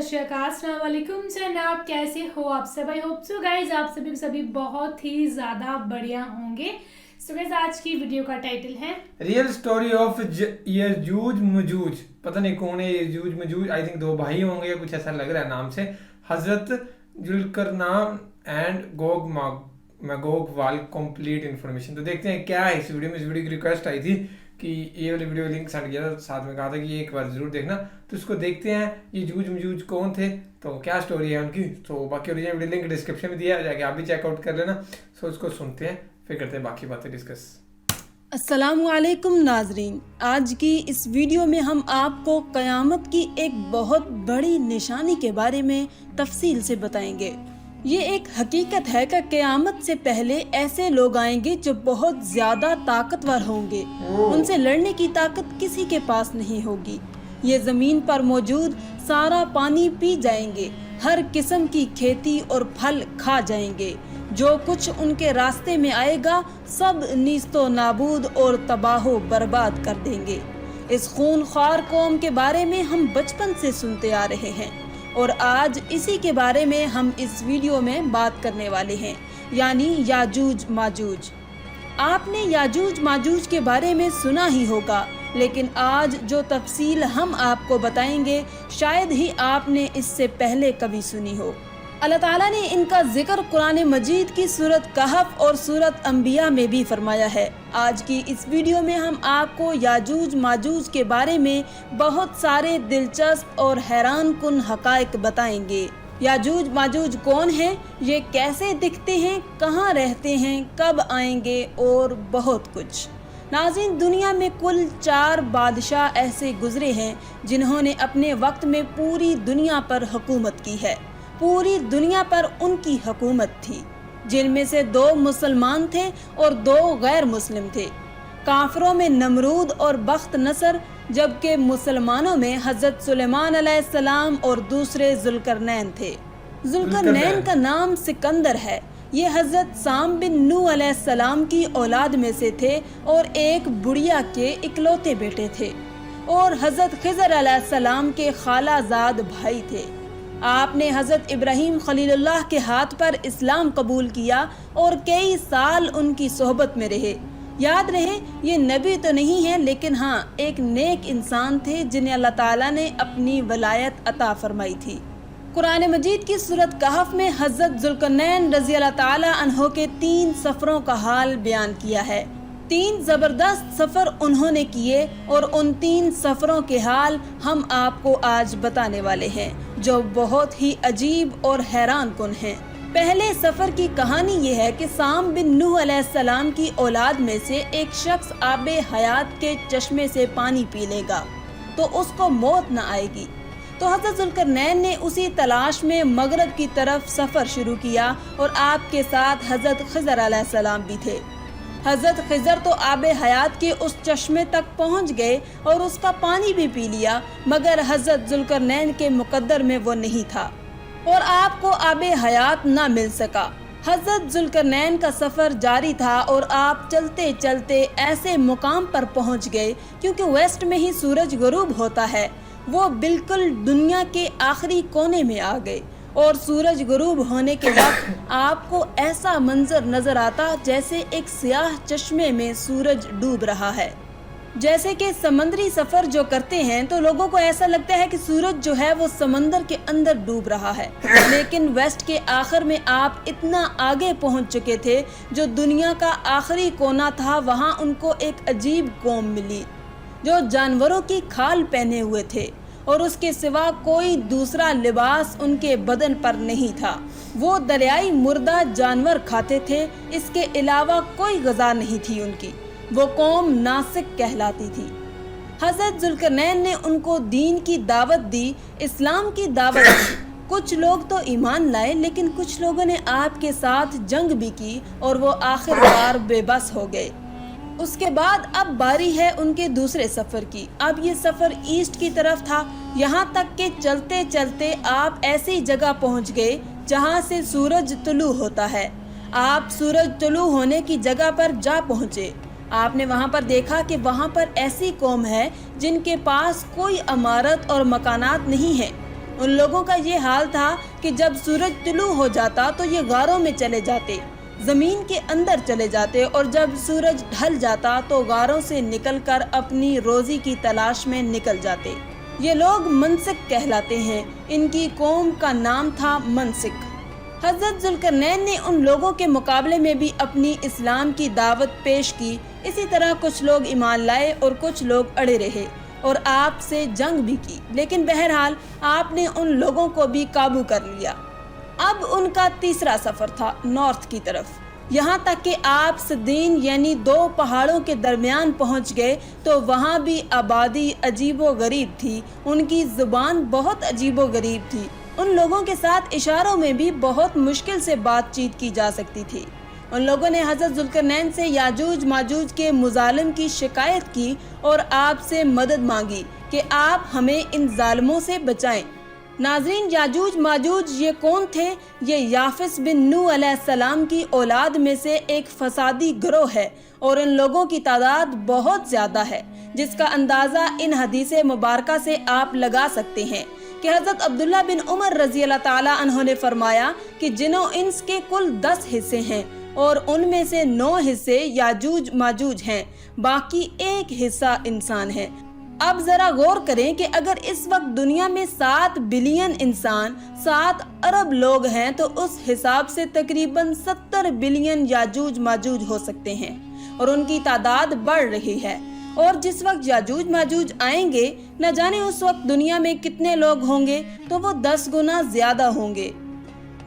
श्री अकाल, अस्सलाम वालेकुम। जनाब, कैसे हो आप सब? आई होप सो गाइज आप सभी बहुत ही ज़्यादा बढ़िया होंगे। सो गाइज आज की वीडियो का टाइटल है रियल स्टोरी ऑफ यजूज मजूज। पता नहीं कौन है यजूज मजूज, आई थिंक दो भाई होंगे या कुछ ऐसा लग रहा है नाम से। हजरत जुल्करनान एंड गोग मैगोग वाल कंप्लीट इन्फॉर्मेशन। तो देखते हैं क्या है इस वीडियो में। इस वीडियो की रिक्वेस्ट आई थी कि ये वाली वीडियो लिंक सेंड किया था, साथ में कहा था कि ये एक बार जरूर देखना। तो इसको देखते हैं ये जूज मजूज कौन थे, तो क्या स्टोरी है उनकी। तो बाकी ओरिजिनल वीडियो लिंक डिस्क्रिप्शन में दिया है, जाके आप भी चेकआउट कर लेना। सो इसको सुनते हैं, फिर करते हैं बाकी बातें डिस्कस। अस्सलामुअलैकुम नाजरीन, आज की इस वीडियो में हम आपको क़यामत की एक बहुत बड़ी निशानी के बारे में तफसील से बताएंगे। ये एक हकीकत है कि क़यामत से पहले ऐसे लोग आएंगे जो बहुत ज़्यादा ताकतवर होंगे। उनसे लड़ने की ताकत किसी के पास नहीं होगी। ये ज़मीन पर मौजूद सारा पानी पी जाएंगे, हर किस्म की खेती और फल खा जाएंगे। जो कुछ उनके रास्ते में आएगा सब नीस्तो नाबूद और तबाहो बर्बाद कर देंगे। इस खूनख्वार कौम के बारे में हम बचपन से सुनते आ रहे हैं और आज इसी के बारे में हम इस वीडियो में बात करने वाले हैं, यानी याजूज माजूज। आपने याजूज माजूज के बारे में सुना ही होगा, लेकिन आज जो तफसील हम आपको बताएंगे शायद ही आपने इससे पहले कभी सुनी हो। अल्लाह ताला ने इनका जिक्र कुरान मजीद की सूरत कहफ और सूरत अंबिया में भी फरमाया है। आज की इस वीडियो में हम आपको याजूज माजूज के बारे में बहुत सारे दिलचस्प और हैरान कुन हकायक बताएंगे। याजूज माजूज कौन है, ये कैसे दिखते हैं, कहाँ रहते हैं, कब आएंगे और बहुत कुछ। नाज़रीन, दुनिया में कुल 4 बादशाह ऐसे गुजरे हैं जिन्होंने अपने वक्त में पूरी दुनिया पर हुकूमत की है। पूरी दुनिया पर उनकी हुकूमत थी, जिनमें से 2 मुसलमान थे और 2 गैर मुस्लिम थे। काफिरों में नमरूद और बख्त नसर, जबकि मुसलमानों में हजरत सुलेमान अलैहिस्सलाम और दूसरे जुल्करनैन थे। जुल्करनैन का नाम सिकंदर है। ये हजरत साम बिन नूह अलैहिस्सलाम की औलाद में से थे और एक बुढ़िया के इकलौते बेटे थे और हजरत खिजर अलैहिस्सलाम के खालाजाद भाई थे। आपने हजरत इब्राहीम खलीलुल्लाह के हाथ पर इस्लाम कबूल किया और कई साल उनकी सोहबत में रहे। याद रहे, ये नबी तो नहीं है, लेकिन हाँ एक नेक इंसान थे जिन्हें अल्लाह ताला ने अपनी वलायत अता फरमाई थी। कुरान मजीद की सूरत कहफ में हजरत जुल्करनैन रज़ी अल्लाह ताला अन्हो के 3 सफ़रों का हाल बयान किया है। 3 ज़बरदस्त सफ़र उन्होंने किए और उन 3 सफ़रों के हाल हम आपको आज बताने वाले हैं, जो बहुत ही अजीब और हैरान कुन हैं। पहले सफ़र की कहानी ये है कि साम बिन नूह अलैहिस्सलाम की औलाद में से एक शख्स आबे हयात के चश्मे से पानी पी लेगा तो उसको मौत न आएगी। तो हज़रत जुल्करनैन ने उसी तलाश में मगरब की तरफ सफ़र शुरू किया और आपके साथ हज़रत खिजर अलैहिस्सलाम भी थे। हज़रत खिजर तो आबे हयात के उस चश्मे तक पहुंच गए और उसका पानी भी पी लिया, मगर हज़रत जुल्करनैन के मुकद्दर में वो नहीं था और आपको आबे हयात ना मिल सका। हज़रत जुल्करनैन का सफ़र जारी था और आप चलते चलते ऐसे मुकाम पर पहुंच गए, क्योंकि वेस्ट में ही सूरज गुरूब होता है, वो बिल्कुल दुनिया के आखिरी कोने में आ गए और सूरज गुरूब होने के वक्त आपको ऐसा मंजर नजर आता जैसे एक सियाह चश्मे में सूरज डूब रहा है। जैसे कि समंदरी सफर जो करते हैं तो लोगों को ऐसा लगता है कि सूरज जो है वो समंदर के अंदर डूब रहा है, लेकिन वेस्ट के आखिर में आप इतना आगे पहुंच चुके थे, जो दुनिया का आखिरी कोना था, वहां उनको एक अजीब कौम मिली जो जानवरों की खाल पहने हुए थे और उसके सिवा कोई दूसरा लिबास उनके बदन पर नहीं था। वो दरियाई मुर्दा जानवर खाते थे, इसके अलावा कोई ग़िज़ा नहीं थी उनकी। वो कौम नासिक कहलाती थी। हज़रत जुल्करनैन ने उनको दीन की दावत दी, इस्लाम की दावत दी। कुछ लोग तो ईमान लाए, लेकिन कुछ लोगों ने आपके साथ जंग भी की और वो आखिरकार बेबस हो गए। उसके बाद अब बारी है उनके दूसरे सफ़र की। अब ये सफ़र ईस्ट की तरफ था, यहाँ तक कि चलते चलते आप ऐसी जगह पहुँच गए जहाँ से सूरज तुलू होता है। आप सूरज तुलू होने की जगह पर जा पहुँचे। आपने वहाँ पर देखा कि वहाँ पर ऐसी कौम है जिनके पास कोई इमारत और मकानात नहीं है, उन लोगों का ये हाल था कि जब सूरज तुलू हो जाता तो ये गारों में चले जाते, जमीन के अंदर चले जाते, और जब सूरज ढल जाता तो गारों से निकलकर अपनी रोजी की तलाश में निकल जाते। ये लोग मनसिक कहलाते हैं। इनकी कौम का नाम था मनसिक। हजरत जुल्करनैन ने उन लोगों के मुकाबले में भी अपनी इस्लाम की दावत पेश की। इसी तरह कुछ लोग ईमान लाए और कुछ लोग अड़े रहे और आपसे जंग भी की, लेकिन बहरहाल आपने उन लोगों को भी काबू कर लिया। अब उनका तीसरा सफर था नॉर्थ की तरफ। यहाँ तक कि आप सदीन यानी दो पहाड़ों के दरमियान पहुँच गए तो वहाँ भी आबादी अजीबो गरीब थी। उनकी जुबान बहुत अजीबो गरीब थी। उन लोगों के साथ इशारों में भी बहुत मुश्किल से बातचीत की जा सकती थी। उन लोगों ने हजरत जुल्करनैन से याजूज माजूज के मुजालिम की शिकायत की और आपसे मदद मांगी कि आप हमें इन जालिमों से बचाएं। नाजरीन, याजूज माजूज ये कौन थे? ये याफिस बिन नूह अलैहिस्सलाम की औलाद में से एक फसादी गिरोह है और इन लोगों की तादाद बहुत ज्यादा है, जिसका अंदाजा इन हदीसे मुबारका से आप लगा सकते हैं कि हजरत अब्दुल्ला बिन उमर रजी अल्लाह ताला अन्हो ने फरमाया कि जिन्नो इंस के कुल 10 हिस्से हैं और उनमें से 9 हिस्से याजूज माजूज हैं, बाकी 1 हिस्सा इंसान है। अब जरा गौर करें कि अगर इस वक्त दुनिया में 7 बिलियन इंसान 7 अरब लोग हैं तो उस हिसाब से तकरीबन 70 बिलियन याजूज माजूज हो सकते हैं और उनकी तादाद बढ़ रही है। और जिस वक्त याजूज माजूज आएंगे न जाने उस वक्त दुनिया में कितने लोग होंगे, तो वो 10 गुना ज्यादा होंगे।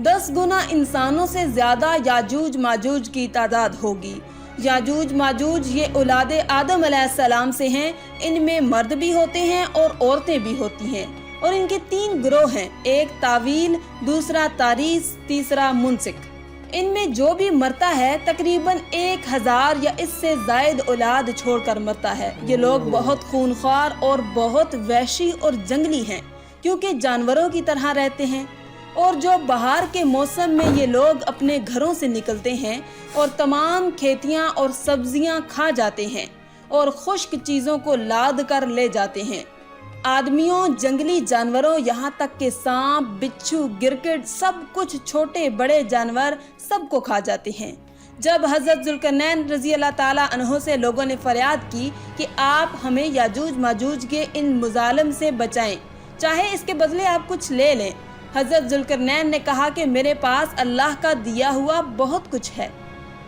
10 गुना इंसानों से ज्यादा याजूज माजूज की तादाद होगी। याजूज माजूज ये औलादे आदम अलैहिस्सलाम से हैं। इनमें मर्द भी होते हैं और औरतें भी होती हैं और इनके 3 गिरोह हैं, एक तावील, दूसरा तारीस, तीसरा मुनसिक। इनमें जो भी मरता है तकरीबन 1000 या इससे जायद औलाद छोड़कर मरता है। ये लोग बहुत खूनख्वार और बहुत वहशी और जंगली हैं, क्योंकि जानवरों की तरह रहते हैं। और जो बहार के मौसम में ये लोग अपने घरों से निकलते हैं और तमाम खेतियां और सब्जियां खा जाते हैं और खुश्क चीजों को लाद कर ले जाते हैं। आदमियों, जंगली जानवरों, यहाँ तक के सांप, बिच्छू, गिरगिट, सब कुछ छोटे बड़े जानवर सबको खा जाते हैं। जब हजरत जुल्करनैन रजी अल्लाह ताला अन्हो से लोगों ने फरियाद की कि आप हमें याजूज माजूज के इन मुजालिम से बचाएं, चाहे इसके बदले आप कुछ ले लें, हजरत जुल्करनैन ने कहा कि मेरे पास अल्लाह का दिया हुआ बहुत कुछ है,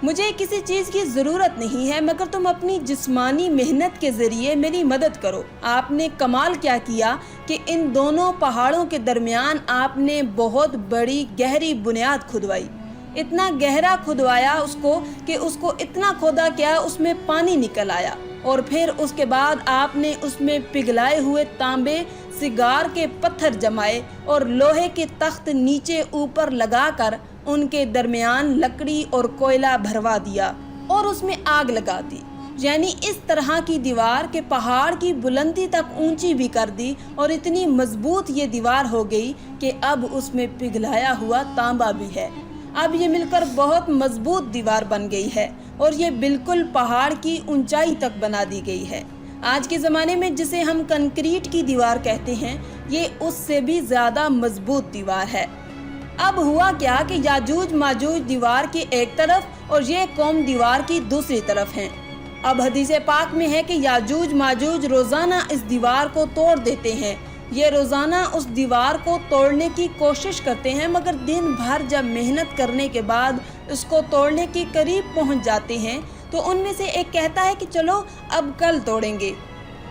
मुझे किसी चीज की जरूरत नहीं है, मगर तुम अपनी जिस्मानी मेहनत के जरिए मेरी मदद करो। आपने कमाल क्या किया कि इन दोनों पहाड़ों के दरमियान आपने बहुत बड़ी गहरी बुनियाद खुदवाई। इतना गहरा खुदवाया उसको कि उसको इतना खोदा क्या उसमें पानी निकल आया, और फिर उसके बाद आपने उसमें पिघलाए हुए तांबे, सिगार के पत्थर जमाए और लोहे के तख्त नीचे ऊपर लगाकर उनके दरमियान लकड़ी और कोयला भरवा दिया और उसमें आग लगा दी। यानी इस तरह की दीवार के पहाड़ की बुलंदी तक ऊंची भी कर दी और इतनी मजबूत ये दीवार हो गई कि अब उसमें पिघलाया हुआ तांबा भी है। अब ये मिलकर बहुत मजबूत दीवार बन गई है और ये बिल्कुल पहाड़ की ऊंचाई तक बना दी गई है। आज के ज़माने में जिसे हम कंक्रीट की दीवार कहते हैं, ये उससे भी ज़्यादा मजबूत दीवार है। अब हुआ क्या कि याजूज माजूज दीवार की एक तरफ और ये कौम दीवार की दूसरी तरफ हैं। अब हदीस पाक में है कि याजूज माजूज रोज़ाना इस दीवार को तोड़ देते हैं। ये रोज़ाना उस दीवार को तोड़ने की कोशिश करते हैं, मगर दिन भर जब मेहनत करने के बाद उसको तोड़ने के करीब पहुंच जाते हैं तो उनमें से एक कहता है कि चलो अब कल तोड़ेंगे,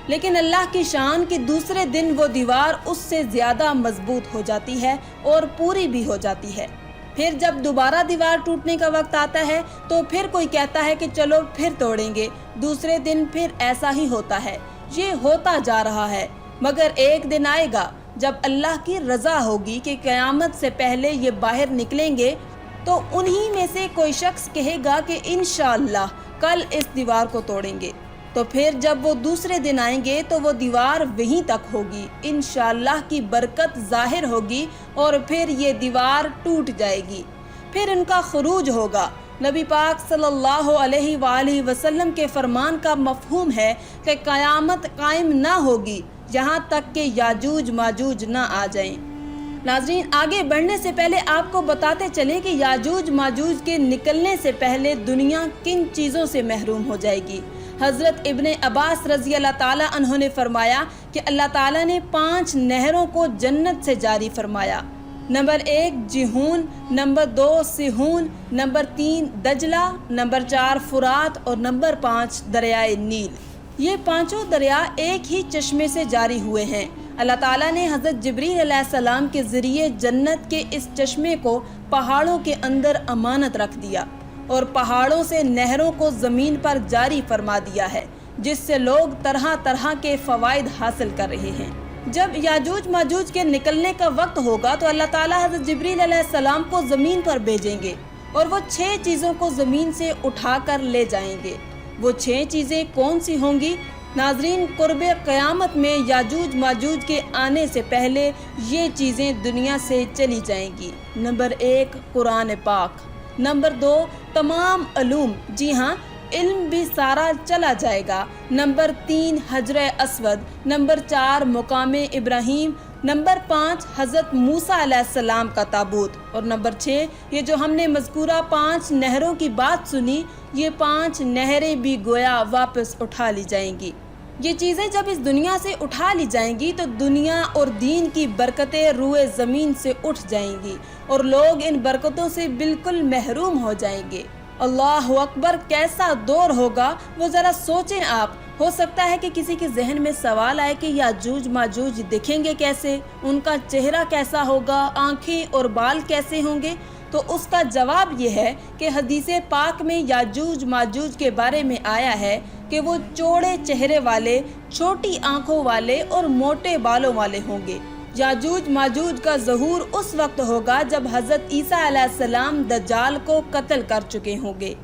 लेकिन अल्लाह की शान कि दूसरे दिन वो दीवार उससे ज़्यादा मजबूत हो जाती है और पूरी भी हो जाती है। फिर जब दोबारा दीवार टूटने का वक्त आता है तो फिर कोई कहता है कि चलो फिर तोड़ेंगे, दूसरे दिन फिर ऐसा ही होता है। ये होता जा रहा है, मगर एक दिन आएगा जब अल्लाह की रज़ा होगी कि क़यामत से पहले ये बाहर निकलेंगे, तो उन्हीं में से कोई शख्स कहेगा कि इंशाअल्लाह कल इस दीवार को तोड़ेंगे। तो फिर जब वो दूसरे दिन आएंगे तो वो दीवार वहीं तक होगी, इंशाअल्लाह की बरकत जाहिर होगी और फिर ये दीवार टूट जाएगी। फिर इनका खुरूज होगा। नबी पाक सल्लल्लाहु अलैहि वसल्लम के फरमान का मफहूम है कि क़यामत कायम ना होगी यहाँ तक कि याजूज माजूज ना आ जाएं। नाज़रीन, आगे बढ़ने से पहले आपको बताते चले कि याजूज माजूज के निकलने से पहले दुनिया किन चीज़ों से महरूम हो जाएगी। हज़रत इब्ने अब्बास रज़ी अल्लाह ताला अन्हु ने फरमाया कि अल्लाह ताला ने 5 नहरों को जन्नत से जारी फरमाया। नंबर 1 जिहून, नंबर 2 सिहून, नंबर 3 दजला, नंबर 4 फुरात और नंबर 5 दरियाए नील। ये पांचों दरिया एक ही चश्मे से जारी हुए हैं। अल्लाह ताला ने हज़रत जिब्रील अलैहिस्सलाम के ज़रिए जन्नत के इस चश्मे को पहाड़ों के अंदर अमानत रख दिया और पहाड़ों से नहरों को ज़मीन पर जारी फरमा दिया है, जिससे लोग तरह तरह के फ़वाइद हासिल कर रहे हैं। जब याजूज माजूज के निकलने का वक्त होगा तो अल्लाह ताला हज़रत जिब्रील अलैहिस्सलाम को ज़मीन पर भेजेंगे और वो 6 चीज़ों को ज़मीन से उठाकर ले जाएंगे। वो 6 चीज़ें कौन सी होंगी? नाजरीन, कुर्ब क़यामत में याजूज माजूज के आने से पहले ये चीज़ें दुनिया से चली जाएंगी। नंबर 1 कुरान पाक, नंबर 2 तमाम अलूम, जी हाँ इल्म भी सारा चला जाएगा। नंबर 3 हजर अस्वद, नंबर 4 मुकाम इब्राहीम, नंबर 5 हज़रत मूसा अलैहिस्सलाम का ताबूत और नंबर 6 ये जो हमने मज़कूरा 5 नहरों की बात सुनी, ये 5 नहरें भी गोया वापस उठा ली जाएंगी। ये चीज़ें जब इस दुनिया से उठा ली जाएंगी तो दुनिया और दीन की बरकतें रूए ज़मीन से उठ जाएंगी और लोग इन बरकतों से बिल्कुल महरूम हो जाएंगे। अल्लाह अकबर, कैसा दौर होगा वो ज़रा सोचें आप। हो सकता है कि किसी के जहन में सवाल आए कि याजूज माजूज दिखेंगे कैसे, उनका चेहरा कैसा होगा, आँखें और बाल कैसे होंगे। तो उसका जवाब ये है कि हदीस पाक में याजूज माजूज के बारे में आया है कि वो चौड़े चेहरे वाले, छोटी आँखों वाले और मोटे बालों वाले होंगे। याजूज माजूज का ज़हूर उस वक्त होगा जब हज़रत ईसा अलैहिस्सलाम दज्जाल को कत्ल कर चुके होंगे।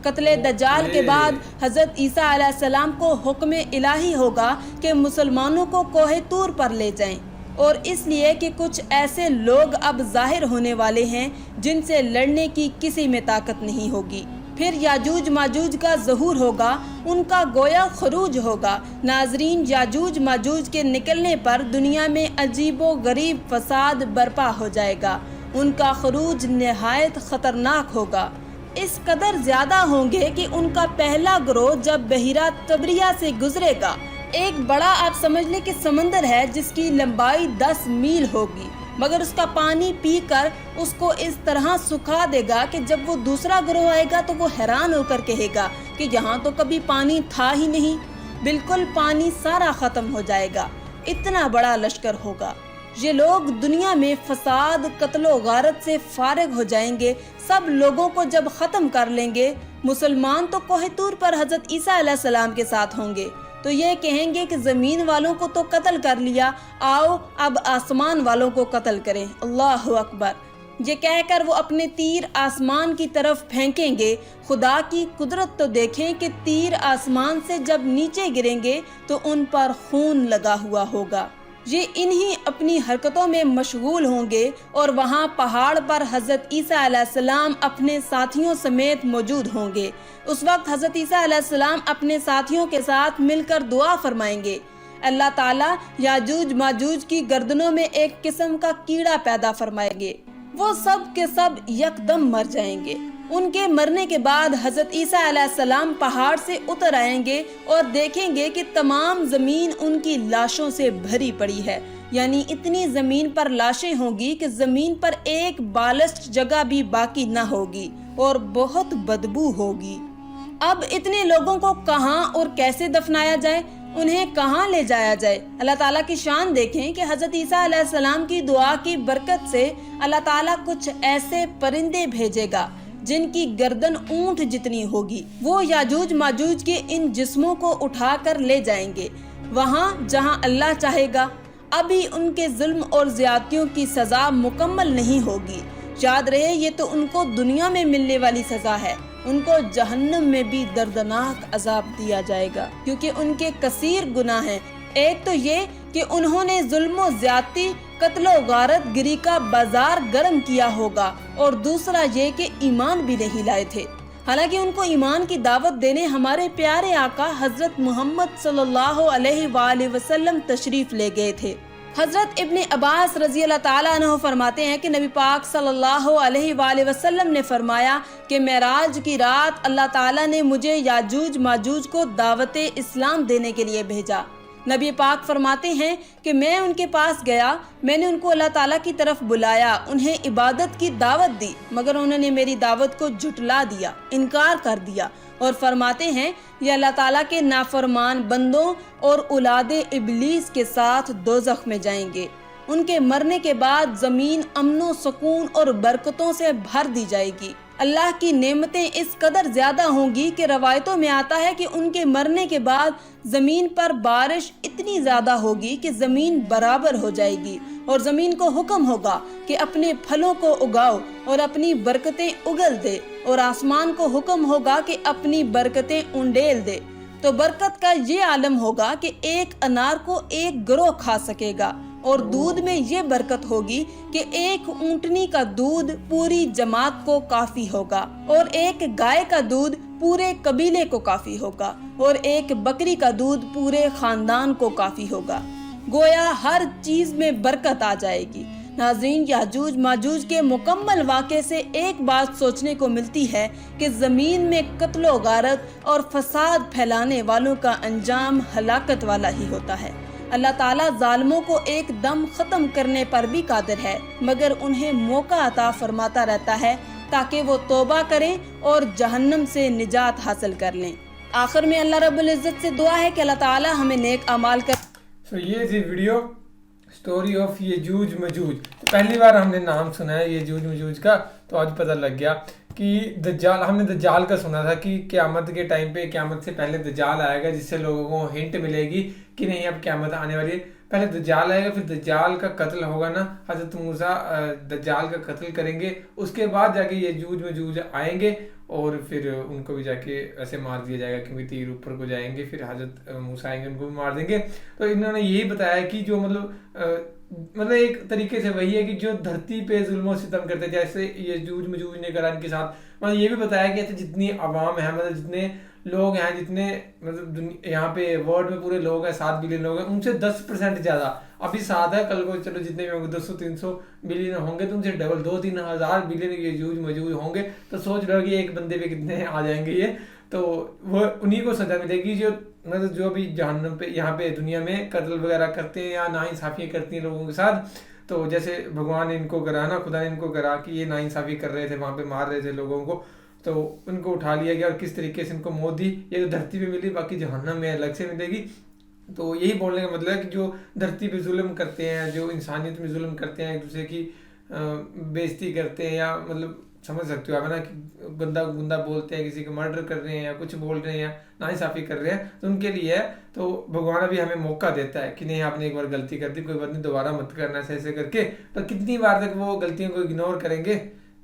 कत्ले दज्जाल के बाद हज़रत ईसा अलैहिस्सलाम को हुक्म इलाही होगा कि मुसलमानों को कोहे तूर पर ले जाएं, और इसलिए कि कुछ ऐसे लोग अब जाहिर होने वाले हैं जिनसे लड़ने की किसी में ताकत नहीं होगी। फिर याजूज माजूज का ज़हूर होगा, उनका गोया खरूज होगा। नाजरीन, याजूज माजूज के निकलने पर दुनिया में अजीबो गरीब फसाद बर्पा हो जाएगा। उनका खरूज नहायत ख़तरनाक होगा। इस कदर ज़्यादा होंगे कि उनका पहला गिरोह जब बहिरा तबरिया से गुजरेगा, एक बड़ा आप समझ लें कि समंदर है जिसकी लंबाई 10 मील होगी, मगर उसका पानी पीकर उसको इस तरह सुखा देगा कि जब वो दूसरा गिरोह आएगा तो वो हैरान होकर कहेगा कि यहाँ तो कभी पानी था ही नहीं, बिल्कुल पानी सारा ख़त्म हो जाएगा। इतना बड़ा लश्कर होगा। ये लोग दुनिया में फसाद, कत्लो गारत से फारिग हो जाएंगे। सब लोगों को जब ख़त्म कर लेंगे, मुसलमान तो कोहे तूर पर हज़रत ईसा अलैहिस्सलाम के साथ होंगे, तो ये कहेंगे कि ज़मीन वालों को तो कत्ल कर लिया, आओ अब आसमान वालों को कत्ल करें। अल्लाह अकबर। ये कहकर वो अपने तीर आसमान की तरफ फेंकेंगे। खुदा की कुदरत तो देखें कि तीर आसमान से जब नीचे गिरेंगे तो उन पर खून लगा हुआ होगा। ये इन्हीं अपनी हरकतों में मशगूल होंगे और वहाँ पहाड़ पर हज़रत ईसा अलैहिस्सलाम अपने साथियों समेत मौजूद होंगे। उस वक्त हज़रत ईसा अलैहिस्सलाम अपने साथियों के साथ मिलकर दुआ फरमाएंगे। अल्लाह ताला याजूज माजूज की गर्दनों में एक किस्म का कीड़ा पैदा फरमाएंगे। वो सब के सब यकदम मर जाएंगे। उनके मरने के बाद हज़रत ईसा अलैहिस्सलाम पहाड़ से उतर आएंगे और देखेंगे कि तमाम ज़मीन उनकी लाशों से भरी पड़ी है। यानी इतनी ज़मीन पर लाशें होंगी कि ज़मीन पर एक बालस्ट जगह भी बाकी न होगी और बहुत बदबू होगी। अब इतने लोगों को कहाँ और कैसे दफनाया जाए, उन्हें कहाँ ले जाया जाए? अल्लाह ताला की शान देखें कि हज़रत ईसा अलैहिस्सलाम की दुआ की बरकत से अल्लाह ताला कुछ ऐसे परिंदे भेजेगा जिनकी गर्दन ऊंट जितनी होगी। वो याजूज माजूज के इन जिस्मों को उठाकर ले जाएंगे वहाँ जहाँ अल्लाह चाहेगा। अभी उनके जुल्म और ज्यादतियों की सजा मुकम्मल नहीं होगी। याद रहे, ये तो उनको दुनिया में मिलने वाली सजा है। उनको जहन्नम में भी दर्दनाक अजाब दिया जाएगा, क्योंकि उनके कसीर गुनाह हैं। एक तो ये कि उन्होंने जुल्म ज्यादती, कत्लो गारत गिरी का बाजार गर्म किया होगा, और दूसरा ये कि ईमान भी नहीं लाए थे। हालांकि उनको ईमान की दावत देने हमारे प्यारे आका हजरत मोहम्मद सल्लल्लाहु अलैहि वसल्लम तशरीफ ले गए थे। हजरत इब्ने अब्बास रजी अल्लाह ताला अन्हु फरमाते हैं कि नबी पाक सल्लल्लाहु अलैहि वसल्लम ने फरमाया कि मेराज की रात अल्लाह ताला ने मुझे याजूज माजूज को दावत इस्लाम देने के लिए भेजा। नबी पाक फरमाते हैं कि मैं उनके पास गया, मैंने उनको अल्लाह ताला की तरफ बुलाया, उन्हें इबादत की दावत दी, मगर उन्होंने मेरी दावत को झुटला दिया, इनकार कर दिया और फरमाते हैं ये अल्लाह ताला के नाफरमान बंदों और औलादे इबलीस के साथ दोज़ख में जाएंगे। उनके मरने के बाद ज़मीन अमनो सुकून और बरकतों से भर दी जाएगी। अल्लाह की नेमतें इस कदर ज़्यादा होंगी कि रवायतों में आता है कि उनके मरने के बाद ज़मीन पर बारिश इतनी ज़्यादा होगी कि ज़मीन बराबर हो जाएगी और ज़मीन को हुक्म होगा कि अपने फलों को उगाओ और अपनी बरकतें उगल दे, और आसमान को हुक्म होगा कि अपनी बरकतें उंडेल दे। तो बरकत का ये आलम होगा कि एक अनार को एक गिरोह खा सकेगा, और दूध में ये बरकत होगी कि एक ऊंटनी का दूध पूरी जमात को काफी होगा, और एक गाय का दूध पूरे कबीले को काफी होगा, और एक बकरी का दूध पूरे खानदान को काफी होगा। गोया हर चीज में बरकत आ जाएगी। नाज़रीन, याजूज माजूज के मुकम्मल वाक़े से एक बात सोचने को मिलती है कि ज़मीन में कत्लो गारत और फसाद फैलाने वालों का अंजाम हलाकत वाला ही होता है। अल्लाह ताला जालिमों को एकदम ख़त्म करने पर भी कादिर है, मगर उन्हें मौका अता फरमाता रहता है ताकि वो तौबा करें और जहन्नम से निजात हासिल कर लें। आखिर में अल्लाह रब्बुल इज़्ज़त से दुआ है कि अल्लाह ताला हमें नेक अमाल कर। ये थी वीडियो स्टोरी ऑफ यजूज मजूज। तो पहली बार हमने नाम सुना है यजूज मजूज का, तो आज पता लग गया कि दज्जाल, हमने दज्जाल का सुना था कि क़यामत के टाइम पे, क़यामत से पहले दज्जाल आएगा जिससे लोगों को हिंट मिलेगी कि नहीं अब क़यामत आने वाली है। पहले दज्जाल आएगा, फिर दज्जाल का कत्ल होगा ना, हज़रत मूसा दज्जाल का कत्ल करेंगे, उसके बाद जाके यजूज मजूज आएंगे और फिर उनको भी जाके ऐसे मार दिया जाएगा क्योंकि तीर ऊपर को जाएंगे, फिर हज़रत मूसा आएंगे उनको भी मार देंगे। तो इन्होंने यही बताया कि जो मतलब एक तरीके से वही है कि जो धरती पे जुल्म और सितम करते, जैसे यजूज मजूज ने करा इनके साथ। मतलब ये भी बताया कि जितनी आवाम है, मतलब जितने लोग हैं, जितने मतलब यहाँ पे वर्ल्ड में पूरे लोग हैं, 7 बिलियन लोग हैं, उनसे 10% ज़्यादा अभी 7 है, कल को चलो जितने भी होंगे 200-300 बिलियन होंगे तो उनसे डबल 2-3 हज़ार बिलियन यजूज मजूज होंगे। तो सोच लो कि एक बंदे पे कितने आ जाएंगे ये। तो वो उन्हीं को सजा मिलेगी जो मतलब जो भी जहन्नम पे यहाँ पे दुनिया में कत्ल वगैरह करते हैं या नाइंसाफ़ी करती हैं लोगों के साथ। तो जैसे भगवान ने इनको करा ना, खुदा ने इनको करा कि ये नाइंसाफ़ी कर रहे थे, वहाँ पे मार रहे थे लोगों को, तो उनको उठा लिया गया और किस तरीके से इनको मौत दी। ये तो धरती पे मिली, बाकी जहन्नम में अलग से मिलेगी। तो यही बोलने का मतलब है कि जो धरती पे जुल्म करते हैं, जो इंसानियत में जुल्म करते हैं, एक दूसरे की बेइज्जती करते हैं, या मतलब समझ सकते हो आप ना कि गंदा गुंदा बोलते हैं, किसी को मर्डर कर रहे हैं या कुछ बोल रहे हैं या नाइंसाफ़ी कर रहे हैं, तो उनके लिए है। तो भगवान अभी हमें मौका देता है कि नहीं आपने एक बार गलती कर दी, कोई बात नहीं, दोबारा मत करना ऐसे करके। पर कितनी बार तक वो गलतियों को इग्नोर करेंगे।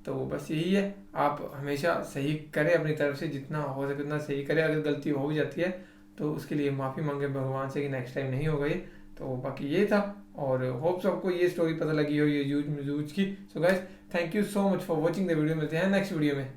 तो बस यही है, आप हमेशा सही करें अपनी तरफ से, जितना हो सके उतना सही करें। अगर गलती हो भी जाती है तो उसके लिए माफ़ी मांगे भगवान से कि नेक्स्ट टाइम नहीं होगा ये। तो बाकी ये था, और होप्स आपको ये स्टोरी पता लगी हो यजूज मजूज की। So guys, thank you so much for watching the video. मिलते हैं नेक्स्ट वीडियो में।